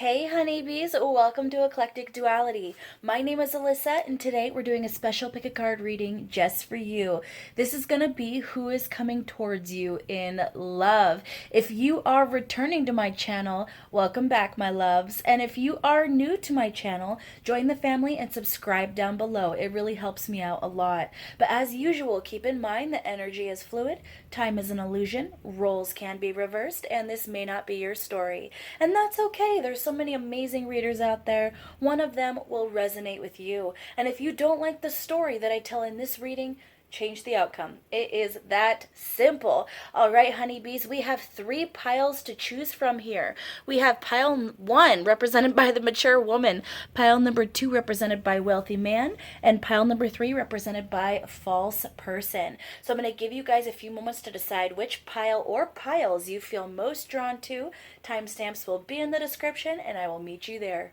Hey honeybees, welcome to Eclectic Duality. My name is Alyssa and today we're doing a special pick a card reading just for you. This is going to be who is coming towards you in love. If you are returning to my channel, welcome back my loves. And if you are new to my channel, join the family and subscribe down below. It really helps me out a lot. But as usual, keep in mind that energy is fluid, time is an illusion, roles can be reversed, and this may not be your story. And that's okay. There's so many amazing readers out there. One of them will resonate with you. And if you don't like the story that I tell in this reading, change the outcome. It is that simple. All right, honeybees, we have 3 piles to choose from here. We have pile 1 represented by the mature woman, pile number 2 represented by wealthy man, and pile number 3 represented by false person. So I'm going to give you guys a few moments to decide which pile or piles you feel most drawn to. Timestamps will be in the description, and I will meet you there.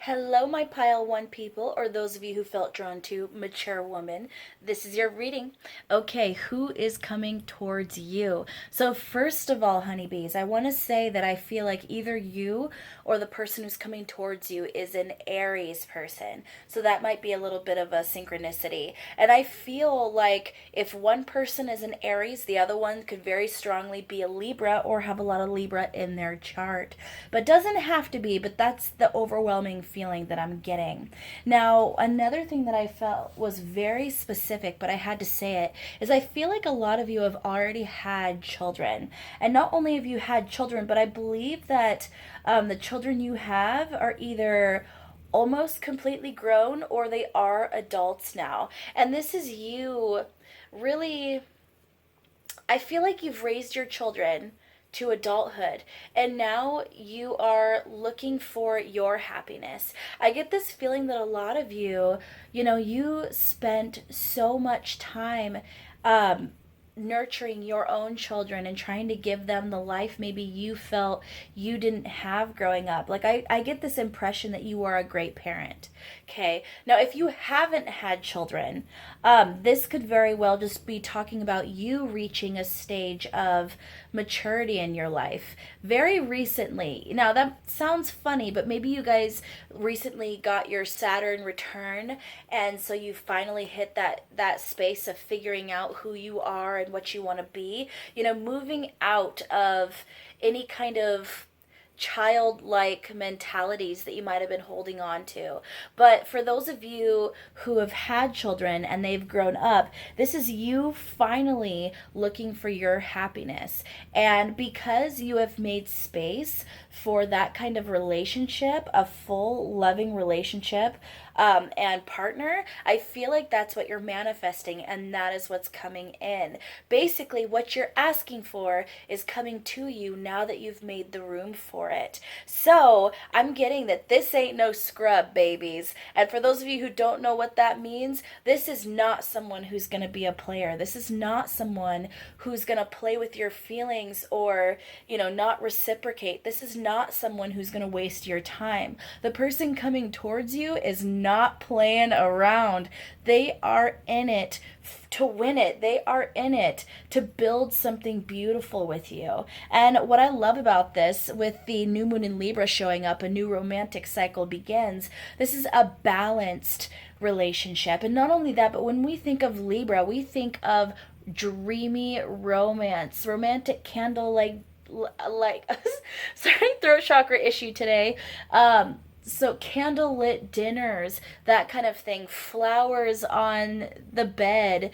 Hello, my pile 1 people, or those of you who felt drawn to mature woman. This is your reading. Okay, who is coming towards you? So first of all, honeybees, I want to say that I feel like either you or the person who's coming towards you is an Aries person. So that might be a little bit of a synchronicity. And I feel like if one person is an Aries, the other one could very strongly be a Libra or have a lot of Libra in their chart. But doesn't have to be, but that's the overwhelming feeling that I'm getting. Now, another thing that I felt was very specific, but I had to say it, is I feel like a lot of you have already had children. And not only have you had children, but I believe that the children you have are either almost completely grown or they are adults now. And this is you really, I feel like you've raised your children to adulthood and now you are looking for your happiness. I get this feeling that a lot of you, you spent so much time nurturing your own children and trying to give them the life maybe you felt you didn't have growing up. Like I get this impression that you are a great parent. Okay. Now, if you haven't had children, this could very well just be talking about you reaching a stage of maturity in your life very recently. Now, that sounds funny, but maybe you guys recently got your Saturn return, and so you finally hit that space of figuring out who you are and what you want to be. Moving out of any kind of childlike mentalities that you might have been holding on to. But for those of you who have had children and they've grown up, this is you finally looking for your happiness. And because you have made space for that kind of relationship, a full loving relationship, and partner, I feel like that's what you're manifesting, and that is what's coming in. Basically, what you're asking for is coming to you now that you've made the room for it. So I'm getting that this ain't no scrub, babies. And for those of you who don't know what that means, this is not someone who's going to be a player. This is not someone who's going to play with your feelings or, not reciprocate. This is not someone who's going to waste your time. The person coming towards you is not playing around. They are in it to win it. They are in it to build something beautiful with you. And what I love about this, with the new moon in Libra showing up, a new romantic cycle begins. This is a balanced relationship. And not only that, but when we think of Libra, we think of dreamy romance, romantic candle like sorry, throat chakra issue today. So candlelit dinners, that kind of thing, flowers on the bed,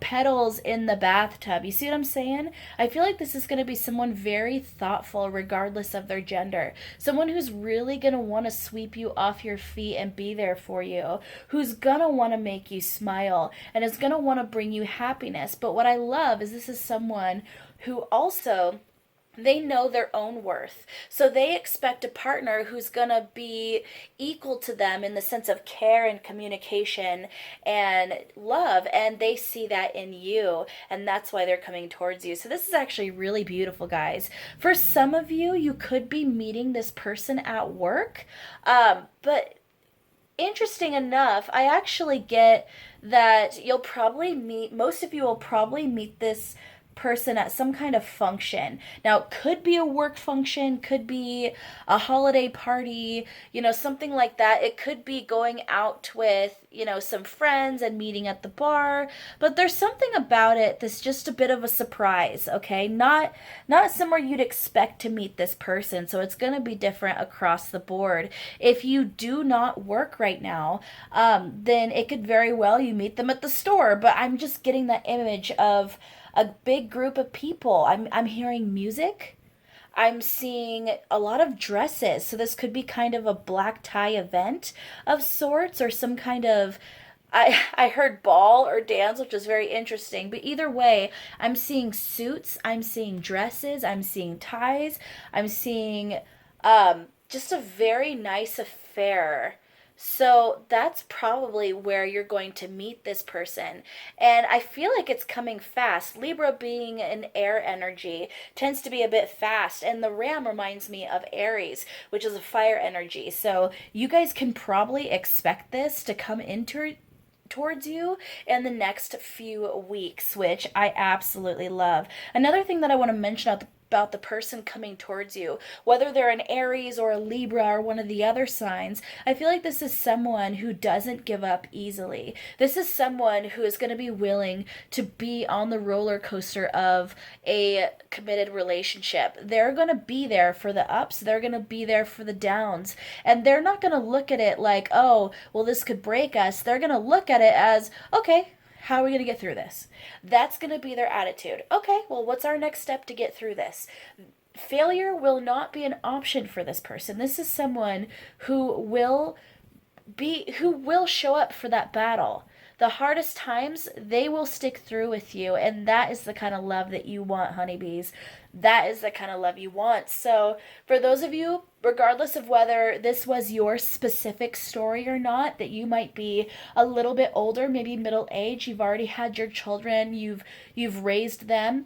petals in the bathtub. You see what I'm saying? I feel like this is going to be someone very thoughtful regardless of their gender. Someone who's really going to want to sweep you off your feet and be there for you, who's going to want to make you smile and is going to want to bring you happiness. But what I love is this is someone who also, they know their own worth. So they expect a partner who's going to be equal to them in the sense of care and communication and love. And they see that in you. And that's why they're coming towards you. So this is actually really beautiful, guys. For some of you, you could be meeting this person at work. But interesting enough, I actually get that you'll probably meet, most of you will probably meet this person at some kind of function. Now, it could be a work function, could be a holiday party, something like that. It could be going out with, some friends and meeting at the bar, but there's something about it that's just a bit of a surprise, okay? Not somewhere you'd expect to meet this person, so it's going to be different across the board. If you do not work right now, then it could very well you meet them at the store, but I'm just getting that image of a big group of people. I'm hearing music. I'm seeing a lot of dresses. So this could be kind of a black tie event of sorts, or some kind of, I heard ball or dance, which is very interesting. But either way, I'm seeing suits, I'm seeing dresses, I'm seeing ties, I'm seeing just a very nice affair. So that's probably where you're going to meet this person. And I feel like it's coming fast. Libra, being an air energy, tends to be a bit fast. And the ram reminds me of Aries, which is a fire energy. So you guys can probably expect this to come into towards you in the next few weeks, which I absolutely love. Another thing that I want to mention about the person coming towards you, whether they're an Aries or a Libra or one of the other signs, I feel like this is someone who doesn't give up easily. This is someone who is going to be willing to be on the roller coaster of a committed relationship. They're going to be there for the ups, they're going to be there for the downs, and they're not going to look at it like, oh, well, this could break us. They're going to look at it as, okay, how are we going to get through this? That's going to be their attitude. Okay, well, what's our next step to get through this? Failure will not be an option for this person. This is someone who will show up for that battle. The hardest times, they will stick through with you, and that is the kind of love that you want, honeybees. That is the kind of love you want. So for those of you, regardless of whether this was your specific story or not, that you might be a little bit older, maybe middle age, you've already had your children, you've raised them,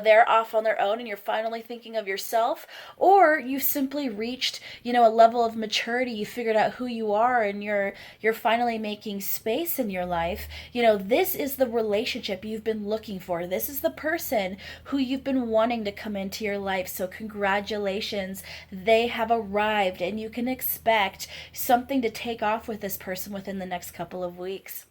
they're off on their own and you're finally thinking of yourself, or you simply reached, a level of maturity, you figured out who you are and you're finally making space in your life. This is the relationship you've been looking for. This is the person who you've been wanting to come into your life. So congratulations, they have arrived, and you can expect something to take off with this person within the next couple of weeks.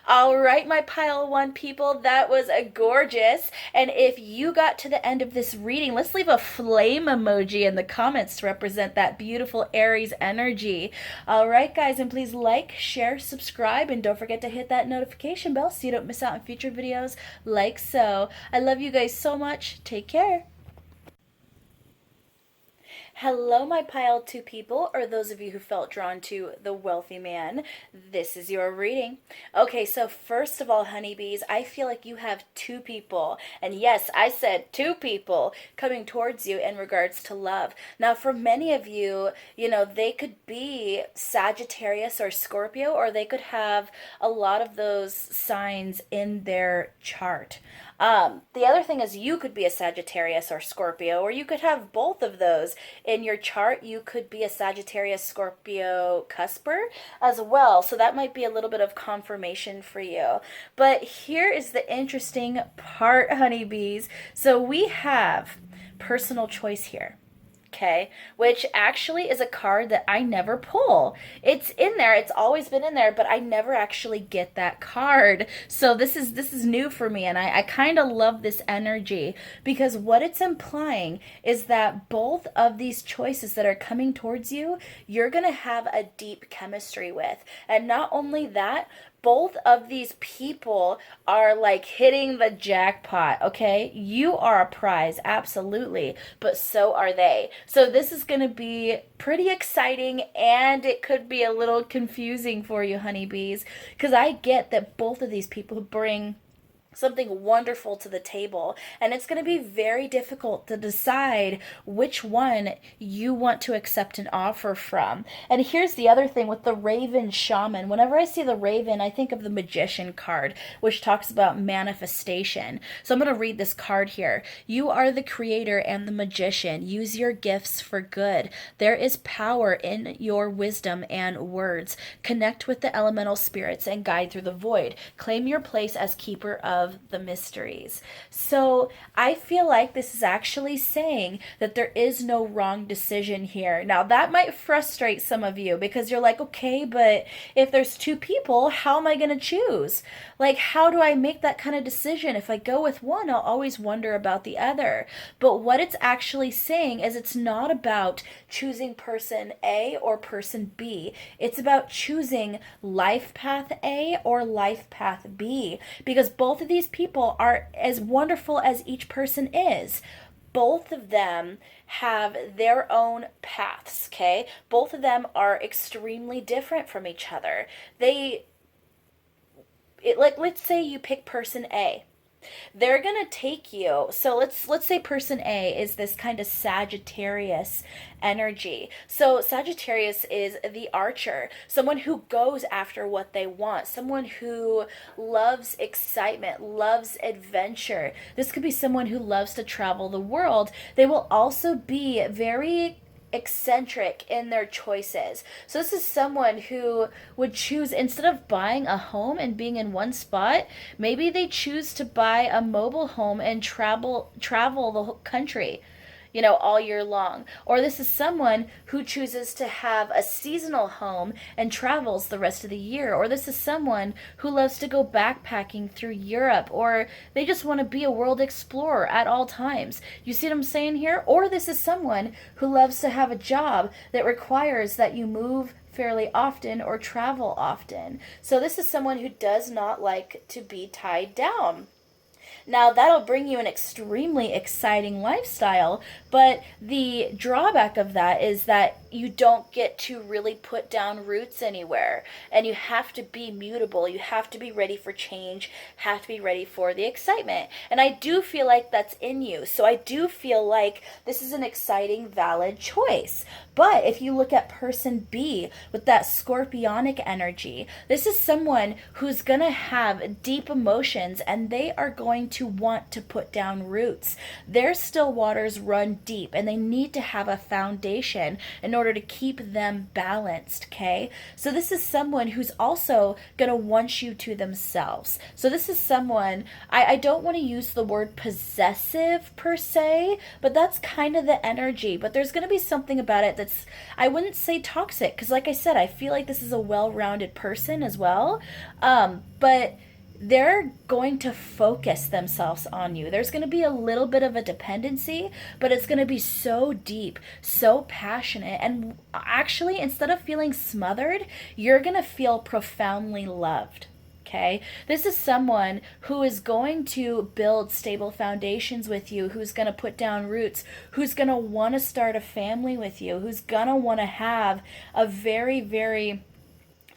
All right, my pile one people, that was a gorgeous. And if you got to the end of this reading, let's leave a flame emoji in the comments to represent that beautiful Aries energy. All right, guys, and please like, share, subscribe, and don't forget to hit that notification bell so you don't miss out on future videos like so. I love you guys so much. Take care. Hello, my pile two people, or those of you who felt drawn to the wealthy man. This is your reading. Okay, so first of all, honeybees, I feel like you have two people, and yes, I said two people coming towards you in regards to love. Now, for many of you, they could be Sagittarius or Scorpio, or they could have a lot of those signs in their chart. The other thing is you could be a Sagittarius or Scorpio, or you could have both of those in your chart. You could be a Sagittarius Scorpio cusper as well. So that might be a little bit of confirmation for you. But here is the interesting part, honeybees. So we have personal choice here. Okay, which actually is a card that I never pull. It's in there, it's always been in there, but I never actually get that card. So this is new for me, and I kind of love this energy, because what it's implying is that both of these choices that are coming towards you, you're gonna have a deep chemistry with. And not only that, both of these people are like hitting the jackpot, okay? You are a prize, absolutely, but so are they. So this is going to be pretty exciting, and it could be a little confusing for you, honeybees, because I get that both of these people bring something wonderful to the table. And it's going to be very difficult to decide which one you want to accept an offer from. And here's the other thing with the Raven Shaman. Whenever I see the Raven, I think of the Magician card, which talks about manifestation. So I'm going to read this card here. You are the creator and the magician. Use your gifts for good. There is power in your wisdom and words. Connect with the elemental spirits and guide through the void. Claim your place as keeper of the mysteries. So I feel like this is actually saying that there is no wrong decision here. Now that might frustrate some of you because you're like, okay, but if there's two people, how am I going to choose? Like, how do I make that kind of decision? If I go with one, I'll always wonder about the other. But what it's actually saying is it's not about choosing person A or person B. It's about choosing life path A or life path B, because both of these people are as wonderful as each person is. Both of them have their own paths, okay? Both of them are extremely different from each other. Let's say you pick person A. They're going to take you. So let's say person A is this kind of Sagittarius energy. So Sagittarius is the archer, someone who goes after what they want, someone who loves excitement, loves adventure. This could be someone who loves to travel the world. They will also be very eccentric in their choices. So this is someone who would choose, instead of buying a home and being in one spot, maybe they choose to buy a mobile home and travel the whole country, all year long. Or this is someone who chooses to have a seasonal home and travels the rest of the year. Or this is someone who loves to go backpacking through Europe, or they just want to be a world explorer at all times. You see what I'm saying here? Or this is someone who loves to have a job that requires that you move fairly often or travel often. So this is someone who does not like to be tied down. Now, that'll bring you an extremely exciting lifestyle, but the drawback of that is that you don't get to really put down roots anywhere, and you have to be mutable. You have to be ready for change, have to be ready for the excitement. And I do feel like that's in you. So I do feel like this is an exciting, valid choice. But if you look at person B with that scorpionic energy, this is someone who's going to have deep emotions, and they are going to want to put down roots. Their still waters run deep, and they need to have a foundation in order to keep them balanced, okay? So this is someone who's also going to want you to themselves. So this is someone, I don't want to use the word possessive per se, but that's kind of the energy. But there's going to be something about it that's, I wouldn't say toxic, because like I said, I feel like this is a well-rounded person as well. But they're going to focus themselves on you. There's going to be a little bit of a dependency, but it's going to be so deep, so passionate. And actually, instead of feeling smothered, you're going to feel profoundly loved. Okay? This is someone who is going to build stable foundations with you, who's going to put down roots, who's going to want to start a family with you, who's going to want to have a very, very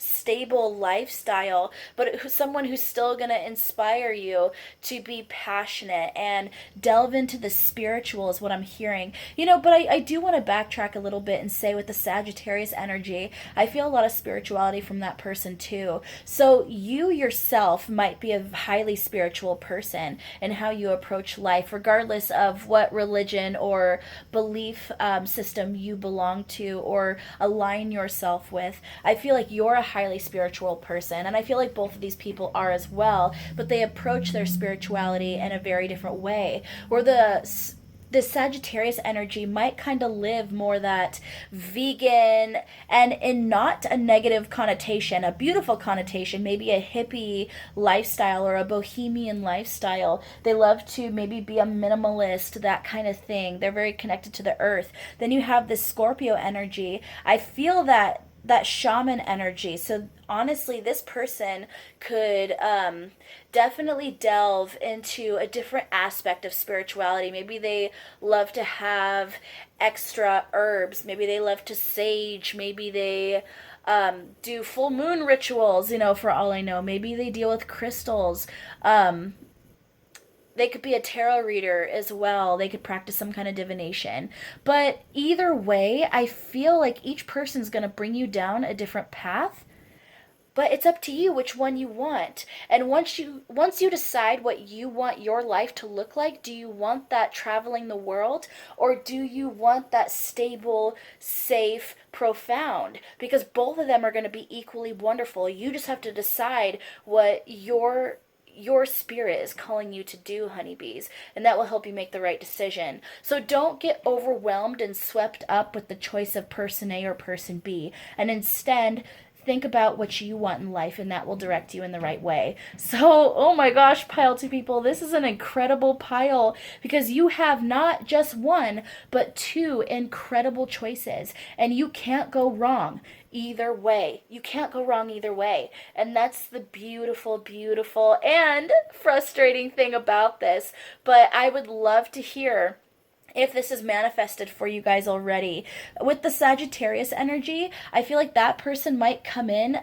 stable lifestyle, but someone who's still going to inspire you to be passionate and delve into the spiritual is what I'm hearing. But I do want to backtrack a little bit and say, with the Sagittarius energy, I feel a lot of spirituality from that person too. So you yourself might be a highly spiritual person in how you approach life, regardless of what religion or belief system you belong to or align yourself with. I feel like you're a highly spiritual person, and I feel like both of these people are as well, but they approach their spirituality in a very different way, where the Sagittarius energy might kind of live more that vegan, and in not a negative connotation, a beautiful connotation, maybe a hippie lifestyle or a bohemian lifestyle. They love to maybe be a minimalist, that kind of thing. They're very connected to the earth. Then you have this Scorpio energy. I feel that shaman energy. So honestly, this person could definitely delve into a different aspect of spirituality. Maybe they love to have extra herbs. Maybe they love to sage. Maybe they do full moon rituals, for all I know. Maybe they deal with crystals. They could be a tarot reader as well. They could practice some kind of divination. But either way, I feel like each person's going to bring you down a different path, but it's up to you which one you want. And once you decide what you want your life to look like, do you want that traveling the world, or do you want that stable, safe, profound? Because both of them are going to be equally wonderful. You just have to decide what your spirit is calling you to do, honeybees, and that will help you make the right decision. So don't get overwhelmed and swept up with the choice of person A or person B, and instead think about what you want in life, and that will direct you in the right way. So, oh my gosh, pile 2 people, this is an incredible pile, because you have not just one but 2 incredible choices, and you can't go wrong either way. You can't go wrong either way. And that's the beautiful, beautiful and frustrating thing about this. But I would love to hear if this is manifested for you guys already. With the Sagittarius energy, I feel like that person might come in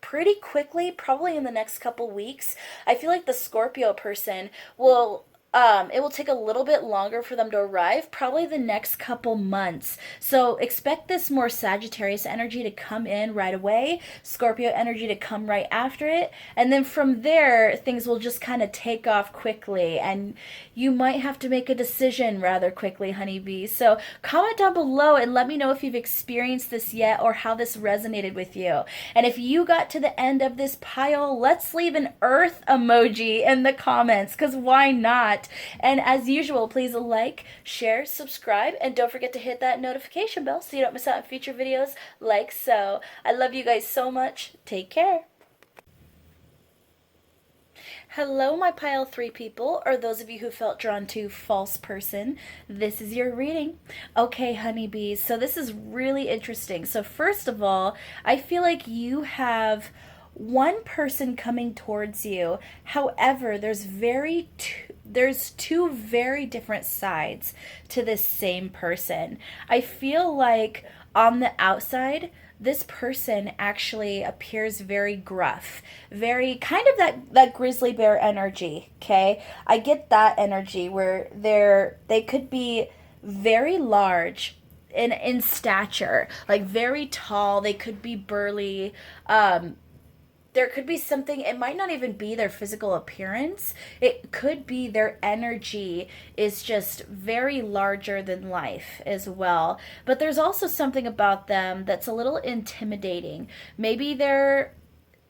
pretty quickly, probably in the next couple weeks. I feel like the Scorpio person will it will take a little bit longer for them to arrive, probably the next couple months. So expect this more Sagittarius energy to come in right away, Scorpio energy to come right after it, and then from there, things will just kind of take off quickly, and you might have to make a decision rather quickly, honeybees. So comment down below and let me know if you've experienced this yet or how this resonated with you. And if you got to the end of this pile, let's leave an earth emoji in the comments, because why not? And as usual, please like, share, subscribe, and don't forget to hit that notification bell so you don't miss out on future videos like so. I love you guys so much. Take care. Hello, my pile 3 people, or those of you who felt drawn to false person. This is your reading. Okay, honeybees, so this is really interesting. So first of all, I feel like you have one person coming towards you. However, there's two very different sides to this same person. I feel like on the outside, this person actually appears very gruff, very kind of that grizzly bear energy, okay? I get that energy where they could be very large in stature, like very tall. They could be burly. There could be something, it might not even be their physical appearance. It could be their energy is just very larger than life as well. But there's also something about them that's a little intimidating. Maybe they're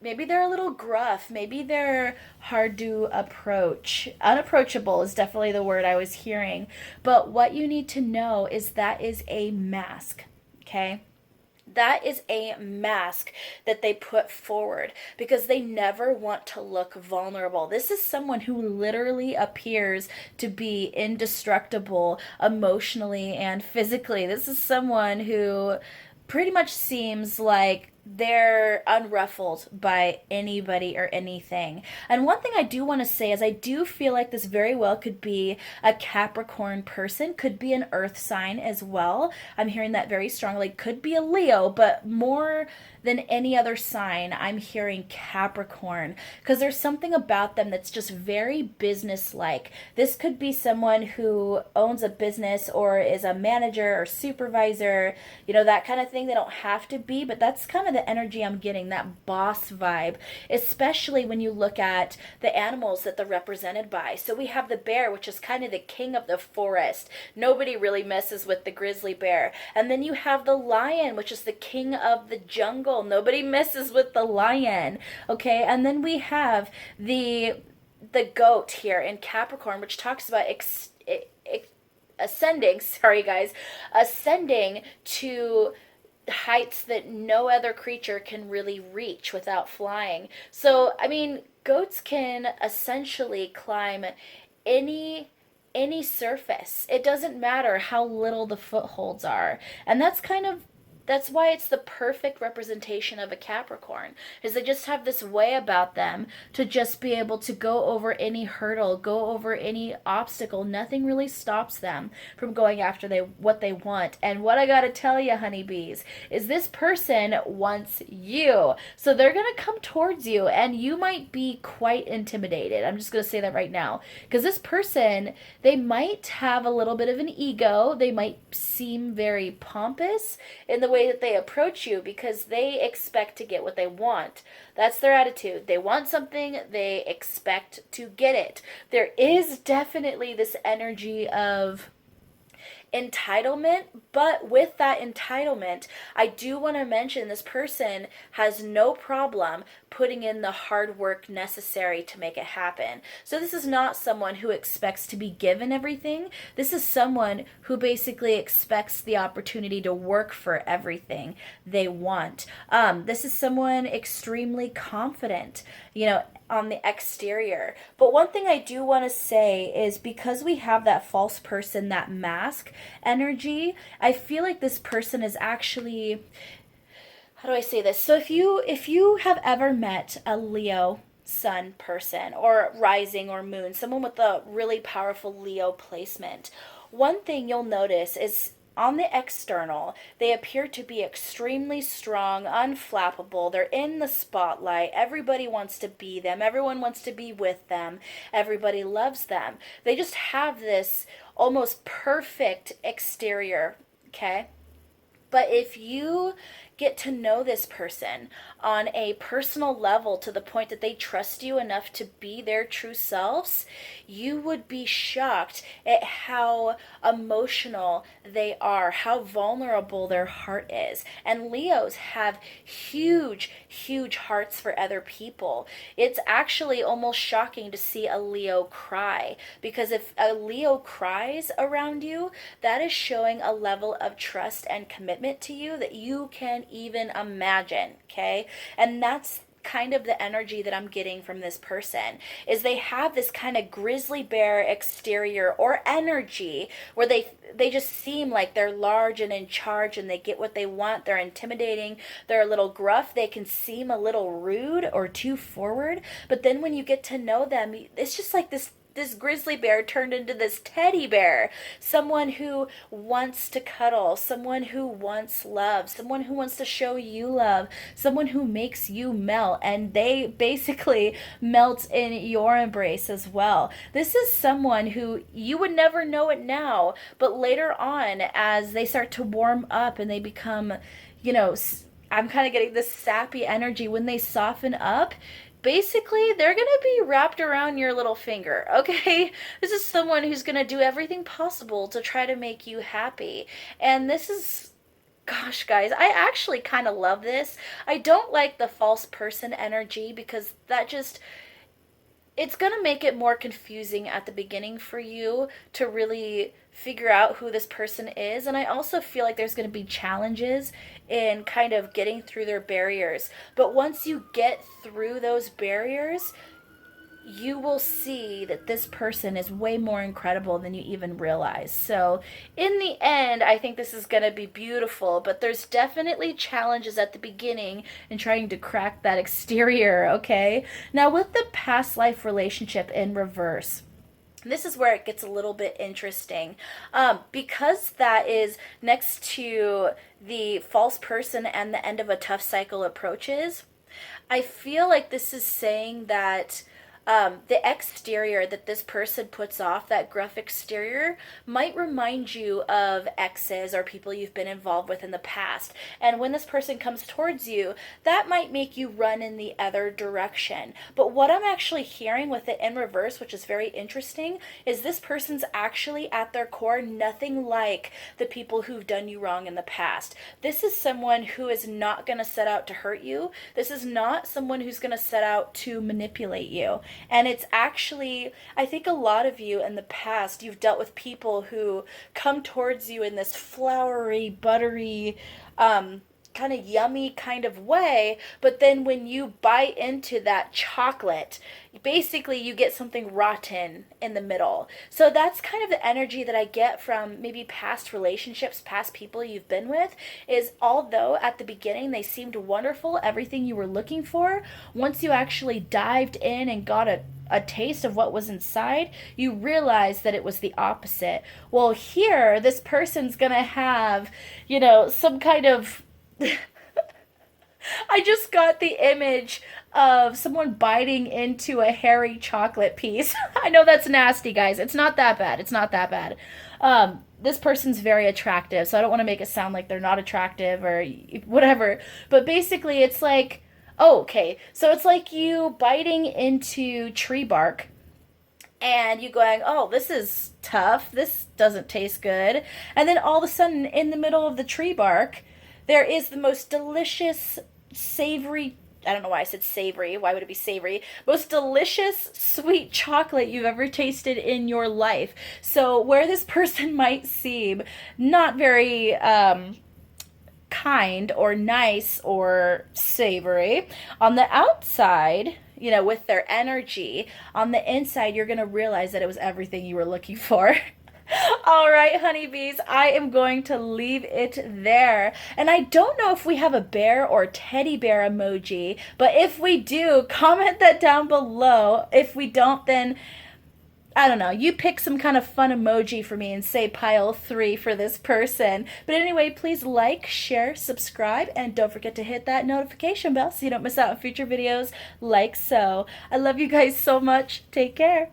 a little gruff. Maybe they're hard to approach. Unapproachable is definitely the word I was hearing. But what you need to know is that is a mask, okay? That is a mask that they put forward because they never want to look vulnerable. This is someone who literally appears to be indestructible emotionally and physically. This is someone who pretty much seems like they're unruffled by anybody or anything. And one thing I do want to say is I do feel like this very well could be a Capricorn person, could be an earth sign as well. I'm hearing that very strongly. Could be a Leo, but more than any other sign, I'm hearing Capricorn because there's something about them that's just very business-like. This could be someone who owns a business or is a manager or supervisor, that kind of thing. They don't have to be, but that's kind of the energy I'm getting, that boss vibe, especially when you look at the animals that they're represented by. So we have the bear, which is kind of the king of the forest. Nobody really messes with the grizzly bear. And then you have the lion, which is the king of the jungle. Nobody messes with the lion. Okay, and then we have the goat here in Capricorn, which talks about ascending to heights that no other creature can really reach without flying. So, goats can essentially climb any surface. It doesn't matter how little the footholds are. And that's kind of That's why it's the perfect representation of a Capricorn, is they just have this way about them to just be able to go over any hurdle, go over any obstacle. Nothing really stops them from going after what they want. And what I gotta tell you, honeybees, is this person wants you. So they're gonna come towards you, and you might be quite intimidated. I'm just gonna say that right now. Because this person, they might have a little bit of an ego. They might seem very pompous in the way that they approach you because they expect to get what they want. That's their attitude. They want something, they expect to get it. There is definitely this energy of entitlement, but with that entitlement, I do want to mention this person has no problem putting in the hard work necessary to make it happen. So this is not someone who expects to be given everything. This is someone who basically expects the opportunity to work for everything they want. This is someone extremely confident, on the exterior. But one thing I do want to say is, because we have that false person, that mask energy, I feel like this person is actually, how do I say this? So if you have ever met a Leo sun person, or rising or moon, someone with a really powerful Leo placement, one thing you'll notice is, on the external, they appear to be extremely strong, unflappable. They're in the spotlight. Everybody wants to be them. Everyone wants to be with them. Everybody loves them. They just have this almost perfect exterior, okay? But if you get to know this person on a personal level to the point that they trust you enough to be their true selves, you would be shocked at how emotional they are, how vulnerable their heart is. And Leos have huge, huge hearts for other people. It's actually almost shocking to see a Leo cry, because if a Leo cries around you, that is showing a level of trust and commitment to you that you can even imagine, okay? And that's kind of the energy that I'm getting from this person, is they have this kind of grizzly bear exterior or energy where they just seem like they're large and in charge, and they get what they want. They're intimidating. They're a little gruff. They can seem a little rude or too forward. But then when you get to know them, it's just like this grizzly bear turned into this teddy bear. Someone who wants to cuddle, someone who wants love, someone who wants to show you love, someone who makes you melt, and they basically melt in your embrace as well. This is someone who you would never know it now, but later on, as they start to warm up and they become, I'm kind of getting this sappy energy, when they soften up, basically, they're going to be wrapped around your little finger, okay? This is someone who's going to do everything possible to try to make you happy. And this is, gosh, guys, I actually kind of love this. I don't like the false person energy, because that just, it's going to make it more confusing at the beginning for you to really figure out who this person is. And I also feel like there's going to be challenges in kind of getting through their barriers. But once you get through those barriers, you will see that this person is way more incredible than you even realize. So in the end, I think this is going to be beautiful, but there's definitely challenges at the beginning in trying to crack that exterior, okay? Now, with the past life relationship in reverse, this is where it gets a little bit interesting, because that is next to the false person and the end of a tough cycle approaches. I feel like this is saying that the exterior that this person puts off, that gruff exterior, might remind you of exes or people you've been involved with in the past. And when this person comes towards you, that might make you run in the other direction. But what I'm actually hearing with it in reverse, which is very interesting, is this person's actually at their core nothing like the people who've done you wrong in the past. This is someone who is not going to set out to hurt you. This is not someone who's going to set out to manipulate you. And it's actually, I think a lot of you in the past, you've dealt with people who come towards you in this flowery, buttery, kind of yummy kind of way, but then when you bite into that chocolate, basically you get something rotten in the middle. So that's kind of the energy that I get from maybe past relationships, past people you've been with, is although at the beginning they seemed wonderful, everything you were looking for, once you actually dived in and got a taste of what was inside, you realize that it was the opposite. Well, here, this person's gonna have, some kind of I just got the image of someone biting into a hairy chocolate piece. I know that's nasty, guys. It's not that bad. It's not that bad. This person's very attractive, so I don't want to make it sound like they're not attractive or whatever. But basically, it's like, oh, okay. So it's like you biting into tree bark and you going, oh, this is tough. This doesn't taste good. And then all of a sudden, in the middle of the tree bark, there is the most delicious, savory, I don't know why I said savory. Why would it be savory? Most delicious, sweet chocolate you've ever tasted in your life. So where this person might seem not very kind or nice or savory, on the outside, with their energy, on the inside, you're going to realize that it was everything you were looking for. All right, honeybees, I am going to leave it there. And I don't know if we have a bear or teddy bear emoji, but if we do, comment that down below. If we don't, then I don't know. You pick some kind of fun emoji for me and say pile 3 for this person. But anyway, please like, share, subscribe, and don't forget to hit that notification bell so you don't miss out on future videos like so. I love you guys so much. Take care.